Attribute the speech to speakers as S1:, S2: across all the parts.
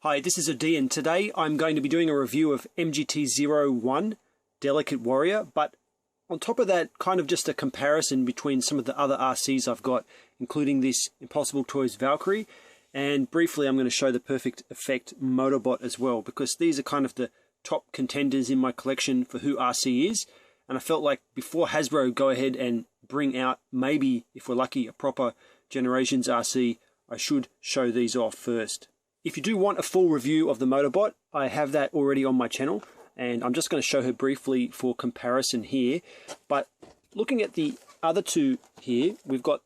S1: Hi, this is odeean. Today I'm going to be doing a review of MGT-01 Delicate Warrior, but on top of that, kind of just a comparison between some of the other RCs I've got, including this Impossible Toys Valkyrie, and briefly I'm going to show the Perfect Effect Motobot as well, because these are kind of the top contenders in my collection for who RC is, and I felt like before Hasbro go ahead and bring out, maybe if we're lucky, a proper Generations RC, I should show these off first. If you do want a full review of the Motobot, I have that already on my channel, and I'm just going to show her briefly for comparison here. But looking at the other two here, we've got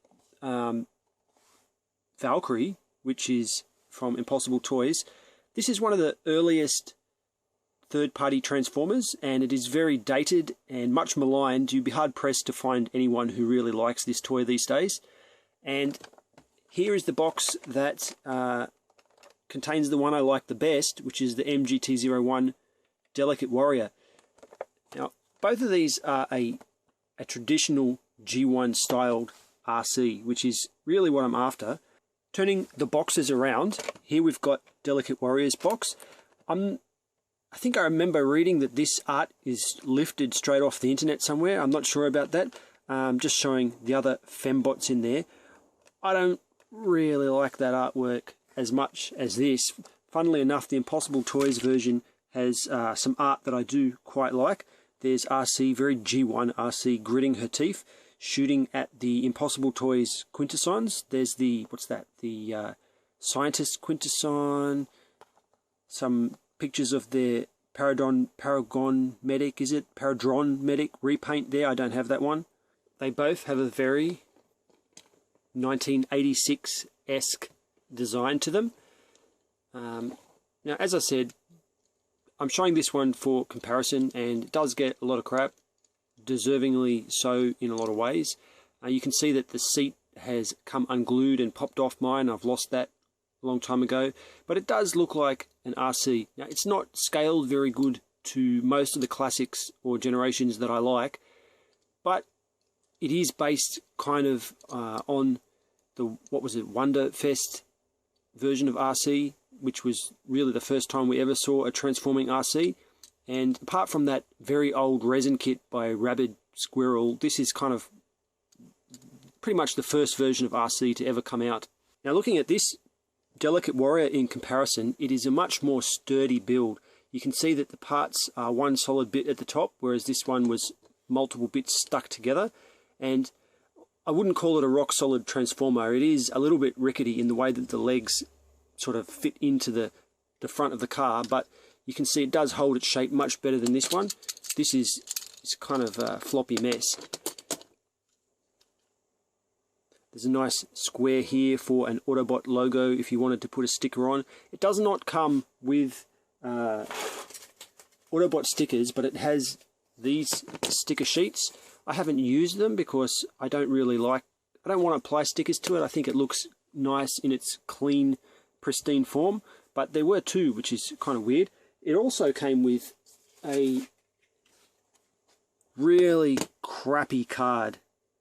S1: Valkyrie, which is from Impossible Toys. This is one of the earliest third-party Transformers, and it is very dated and much maligned. You'd be hard-pressed to find anyone who really likes this toy these days. And here is the box that contains the one I like the best, which is the MGT-01 Delicate Warrior. Now, both of these are a traditional G1 styled RC, which is really what I'm after. Turning the boxes around, here we've got Delicate Warrior's box. I think I remember reading that this art is lifted straight off the internet somewhere. I'm not sure about that. Just showing the other fembots in there. I don't really like that artwork as much as this. Funnily enough, the Impossible Toys version has some art that I do quite like. There's RC, very G1 RC, gritting her teeth, shooting at the Impossible Toys Quintessons. There's the, what's that, the Scientist Quintesson, some pictures of their Paragon Medic, is it? Paradron Medic repaint there, I don't have that one. They both have a very 1986-esque design to them. Now, as I said, I'm showing this one for comparison, and it does get a lot of crap, deservingly so in a lot of ways. You can see that the seat has come unglued and popped off mine. I've lost that a long time ago, but it does look like an RC. Now, it's not scaled very good to most of the classics or generations that I like, but it is based kind of on the, what was it, Wonderfest version of RC, which was really the first time we ever saw a transforming RC. And apart from that very old resin kit by Rabid Squirrel, this is kind of pretty much the first version of RC to ever come out. Now, looking at this Delicate Warrior in comparison, it is a much more sturdy build. You can see that the parts are one solid bit at the top, whereas this one was multiple bits stuck together. And I wouldn't call it a rock solid transformer. It is a little bit rickety in the way that the legs sort of fit into the front of the car, but you can see it does hold its shape much better than this one. This is kind of a floppy mess. There's a nice square here for an Autobot logo if you wanted to put a sticker on. It does not come with Autobot stickers, but it has these sticker sheets. I haven't used them because I don't want to apply stickers to it. I think it looks nice in its clean, pristine form, but there were two, which is kind of weird. It also came with a really crappy card.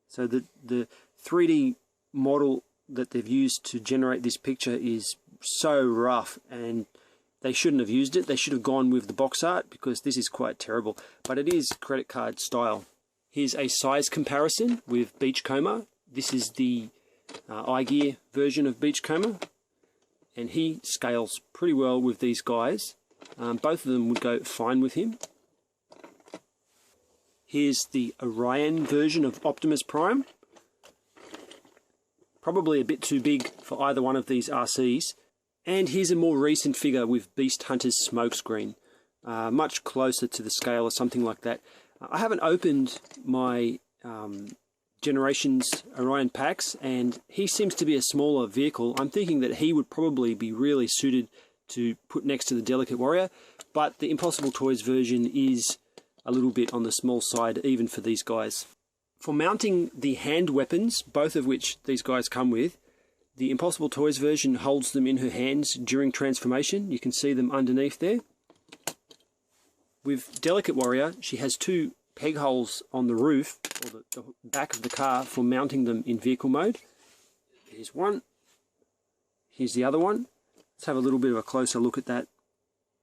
S1: So the 3D model that they've used to generate this picture is so rough, and they shouldn't have used it. They should have gone with the box art, because this is quite terrible, but it is credit card style. Here's a size comparison with Beachcomber. This is the iGear version of Beachcomber, and he scales pretty well with these guys. Both of them would go fine with him. Here's the Orion version of Optimus Prime. Probably a bit too big for either one of these RCs. And here's a more recent figure with Beast Hunter's smokescreen. Much closer to the scale or something like that. I haven't opened my Generations Orion packs, and he seems to be a smaller vehicle. I'm thinking that he would probably be really suited to put next to the Delicate Warrior, but the Impossible Toys version is a little bit on the small side even for these guys. For mounting the hand weapons, both of which these guys come with, the Impossible Toys version holds them in her hands during transformation. You can see them underneath there. With Delicate Warrior, she has two peg holes on the roof, or the back of the car, for mounting them in vehicle mode. Here's one. Here's the other one. Let's have a little bit of a closer look at that.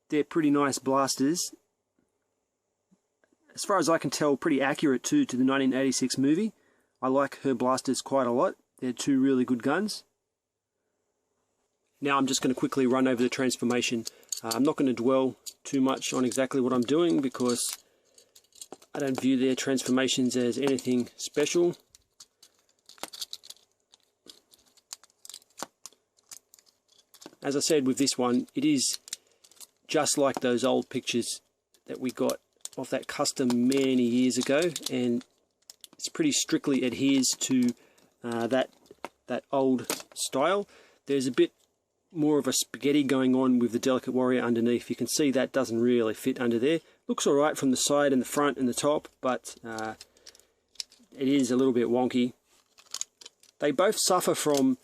S1: They're pretty nice blasters. As far as I can tell, pretty accurate too to the 1986 movie. I like her blasters quite a lot. They're two really good guns. Now I'm just going to quickly run over the transformation. I'm not going to dwell too much on exactly what I'm doing because I don't view their transformations as anything special. As I said with this one, it is just like those old pictures that we got of that custom many years ago, and it's pretty strictly adheres to that old style. There's a bit more of a spaghetti going on with the Delicate Warrior underneath. You can see that doesn't really fit under there. Looks alright from the side and the front and the top, but it is a little bit wonky. They both suffer from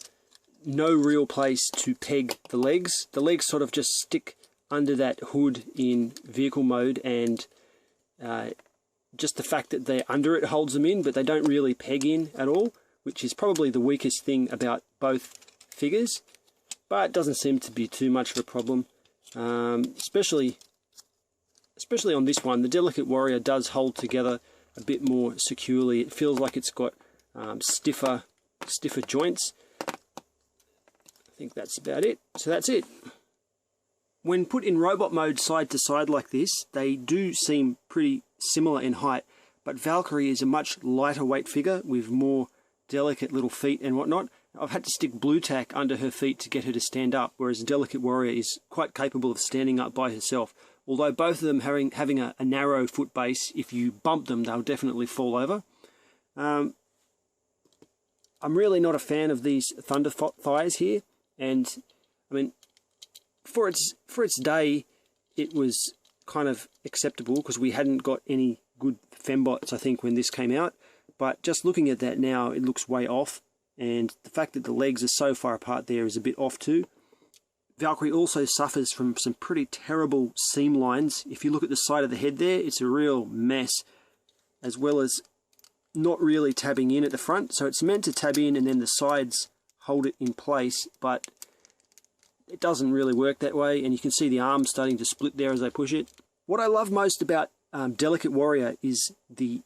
S1: no real place to peg the legs. The legs sort of just stick under that hood in vehicle mode, and just the fact that they're under it holds them in, but they don't really peg in at all, which is probably the weakest thing about both figures. But it doesn't seem to be too much of a problem, especially on this one. The Delicate Warrior does hold together a bit more securely. It feels like it's got stiffer joints. I think that's about it. So that's it. When put in robot mode side to side like this, they do seem pretty similar in height, but Valkyrie is a much lighter weight figure with more delicate little feet and whatnot. I've had to stick blue tack under her feet to get her to stand up, whereas the Delicate Warrior is quite capable of standing up by herself. Although both of them having a narrow foot base, if you bump them, they'll definitely fall over. I'm really not a fan of these Thunder thighs here, and I mean, for its day, it was kind of acceptable because we hadn't got any good fembots, I think, when this came out. But just looking at that now, it looks way off. And the fact that the legs are so far apart there is a bit off too. Valkyrie also suffers from some pretty terrible seam lines. If you look at the side of the head there, it's a real mess, as well as not really tabbing in at the front. So it's meant to tab in and then the sides hold it in place, but it doesn't really work that way, and you can see the arms starting to split there as I push it. What I love most about Delicate Warrior is the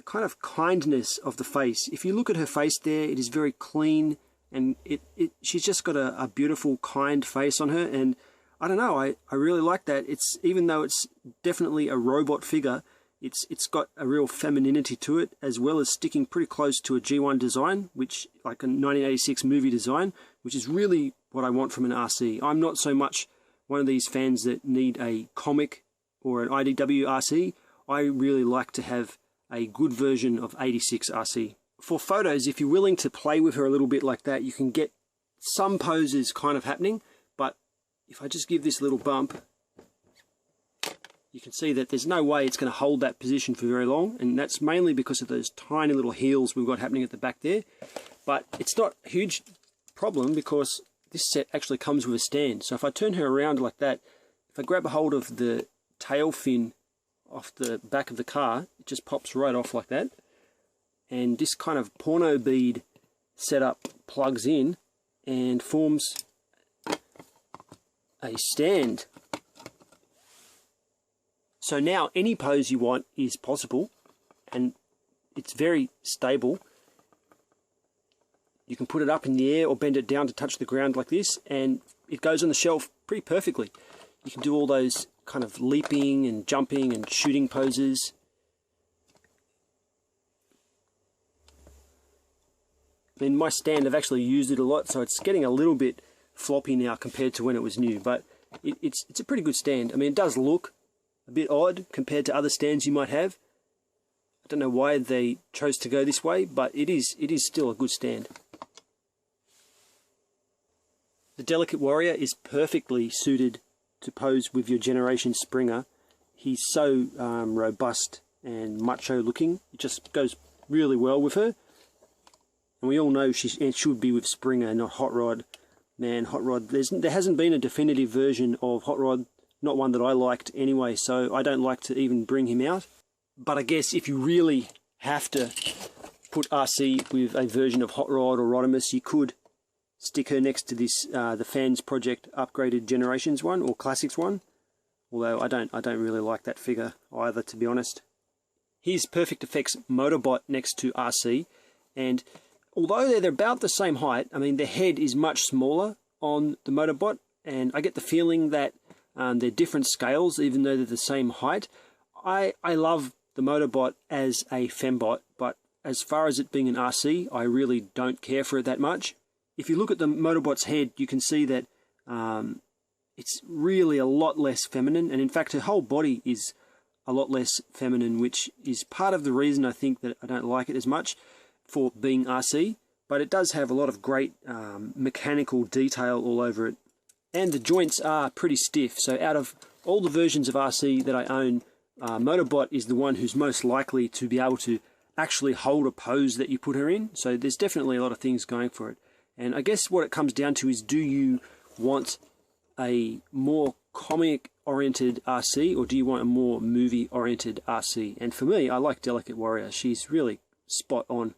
S1: kind of kindness of the face. If you look at her face there, it is very clean, and she's just got a beautiful, kind face on her, and I don't know, I really like that. It's, even though it's definitely a robot figure, it's got a real femininity to it, as well as sticking pretty close to a G1 design, which, like a 1986 movie design, which is really what I want from an RC. I'm not so much one of these fans that need a comic or an IDW RC. I really like to have a good version of 86 RC. For photos, if you're willing to play with her a little bit like that, you can get some poses kind of happening, but if I just give this a little bump, you can see that there's no way it's going to hold that position for very long, and that's mainly because of those tiny little heels we've got happening at the back there. But it's not a huge problem because this set actually comes with a stand. So if I turn her around like that, if I grab a hold of the tail fin off the back of the car, it just pops right off like that, and this kind of porno bead setup plugs in and forms a stand. So now any pose you want is possible, and it's very stable. You can put it up in the air or bend it down to touch the ground like this, and it goes on the shelf pretty perfectly. You can do all those kind of leaping and jumping and shooting poses. I mean, my stand, I've actually used it a lot, so it's getting a little bit floppy now compared to when it was new, but it's a pretty good stand. I mean, it does look a bit odd compared to other stands you might have. I don't know why they chose to go this way, but it is still a good stand. The Delicate Warrior is perfectly suited to pose with your Generation Springer. He's so robust and macho looking. It just goes really well with her. And we all know it should be with Springer, not Hot Rod. Man, Hot Rod, there hasn't been a definitive version of Hot Rod, not one that I liked anyway, so I don't like to even bring him out. But I guess if you really have to put RC with a version of Hot Rod or Rodimus, you could stick her next to this the Fans Project Upgraded Generations one or Classics one. Although I don't really like that figure either, to be honest. Here's Perfect Effects Motobot next to Arcee, and although they're about the same height, I mean, their head is much smaller on the Motobot, and I get the feeling that they're different scales, even though they're the same height. I love the Motobot as a fembot, but as far as it being an Arcee, I really don't care for it that much. If you look at the Motobot's head, you can see that it's really a lot less feminine, and in fact her whole body is a lot less feminine, which is part of the reason I think that I don't like it as much for being Arcee. But it does have a lot of great mechanical detail all over it, and the joints are pretty stiff. So out of all the versions of Arcee that I own, Motobot is the one who's most likely to be able to actually hold a pose that you put her in. So there's definitely a lot of things going for it. And I guess what it comes down to is, do you want a more comic-oriented Arcee, or do you want a more movie-oriented Arcee? And for me, I like Delicate Warrior. She's really spot on.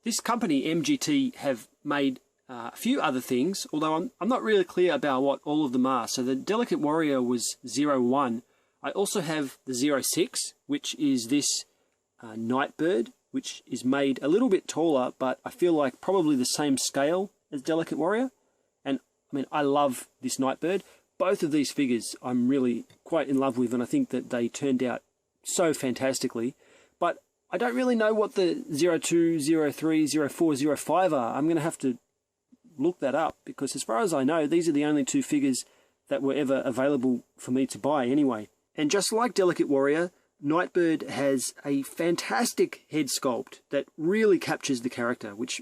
S1: This company, MGT, have made a few other things, although I'm not really clear about what all of them are. So the Delicate Warrior was 01. I also have the 06, which is this Nightbird, which is made a little bit taller, but I feel like probably the same scale as Delicate Warrior. And I mean, I love this Nightbird. Both of these figures I'm really quite in love with, and I think that they turned out so fantastically. But I don't really know what the 02, 03, 04, 05 are. I'm going to have to look that up, because as far as I know, these are the only two figures that were ever available for me to buy anyway. And just like Delicate Warrior, Nightbird has a fantastic head sculpt that really captures the character, which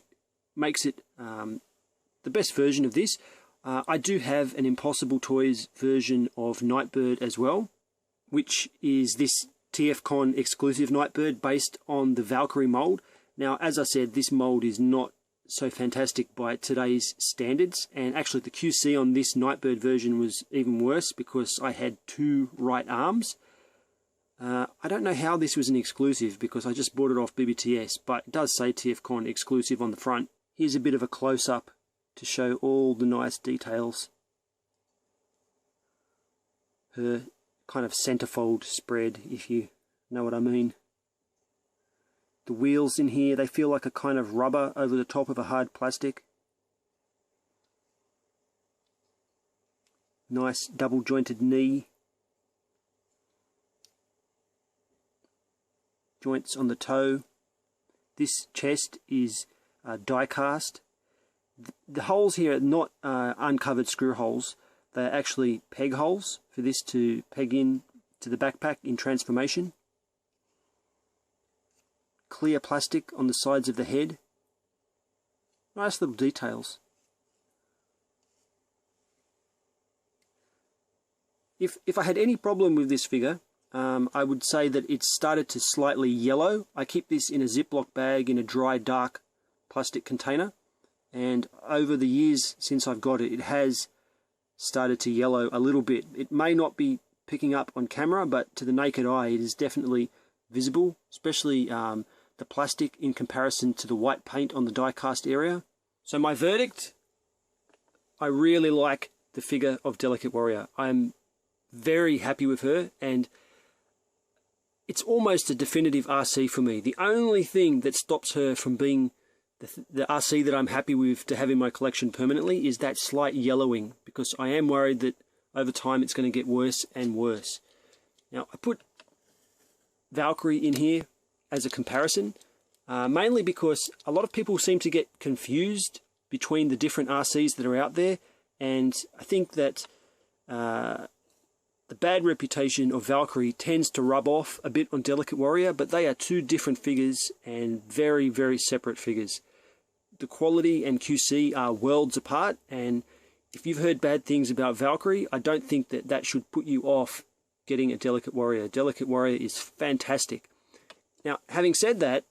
S1: makes it the best version of this. I do have an Impossible Toys version of Nightbird as well, which is this TFCon exclusive Nightbird based on the Valkyrie mold. Now, as I said, this mold is not so fantastic by today's standards, and actually the QC on this Nightbird version was even worse because I had two right arms. I don't know how this was an exclusive because I just bought it off BBTS, but it does say TFCon exclusive on the front. Here's a bit of a close-up to show all the nice details. Her kind of centerfold spread, if you know what I mean. The wheels in here, they feel like a kind of rubber over the top of a hard plastic. Nice double jointed knee. Joints on the toe. This chest is die cast. The holes here are not uncovered screw holes. They're actually peg holes for this to peg in to the backpack in transformation. Clear plastic on the sides of the head. Nice little details. If I had any problem with this figure, I would say that it's started to slightly yellow. I keep this in a Ziploc bag in a dry, dark plastic container, and over the years since I've got it, it has started to yellow a little bit. It may not be picking up on camera, but to the naked eye it is definitely visible, especially the plastic in comparison to the white paint on the die cast area. So my verdict, I really like the figure of Delicate Warrior. I'm very happy with her, and it's almost a definitive Arcee for me. The only thing that stops her from being the Arcee that I'm happy with to have in my collection permanently is that slight yellowing, because I am worried that over time it's going to get worse and worse. Now, I put Valkyrie in here as a comparison, mainly because a lot of people seem to get confused between the different Arcees that are out there, and I think that the bad reputation of Valkyrie tends to rub off a bit on Delicate Warrior, but they are two different figures and very, very separate figures. The quality and QC are worlds apart, and if you've heard bad things about Valkyrie, I don't think that that should put you off getting a Delicate Warrior. Delicate Warrior is fantastic. Now, having said that,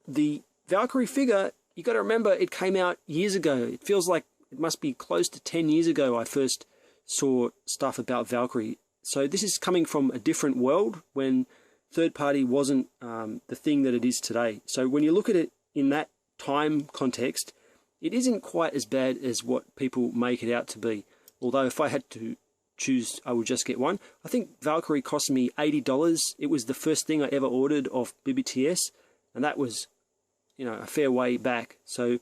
S1: the Valkyrie figure, you got to remember, it came out years ago. It feels like it must be close to 10 years ago I first saw stuff about Valkyrie. So this is coming from a different world when third party wasn't the thing that it is today. So when you look at it in that time context, It isn't quite as bad as what people make it out to be. Although if I had to choose, I would just get one. I think Valkyrie cost me $80. It was the first thing I ever ordered off BBTS, and that was, you know, a fair way back. So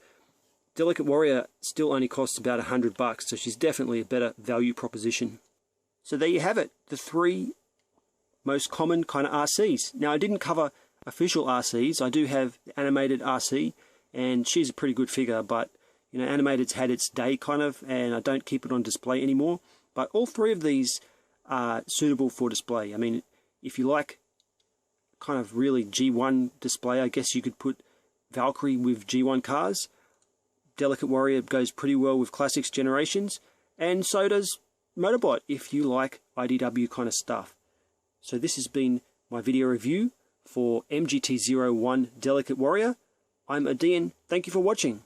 S1: Delicate Warrior still only costs about $100, so she's definitely a better value proposition. So there you have it, the 3 most common kind of RCs. Now, I didn't cover official RCs. I do have Animated Arcee, and she's a pretty good figure, but you know, Animated's had its day kind of, and I don't keep it on display anymore. But all 3 of these are suitable for display. I mean, if you like kind of really G1 display, I guess you could put Valkyrie with G1 cars. Delicate Warrior goes pretty well with Classics Generations, and so does Motobot if you like IDW kind of stuff. So this has been my video review for MGT-01 Delicate Warrior. I'm odeean. Thank you for watching.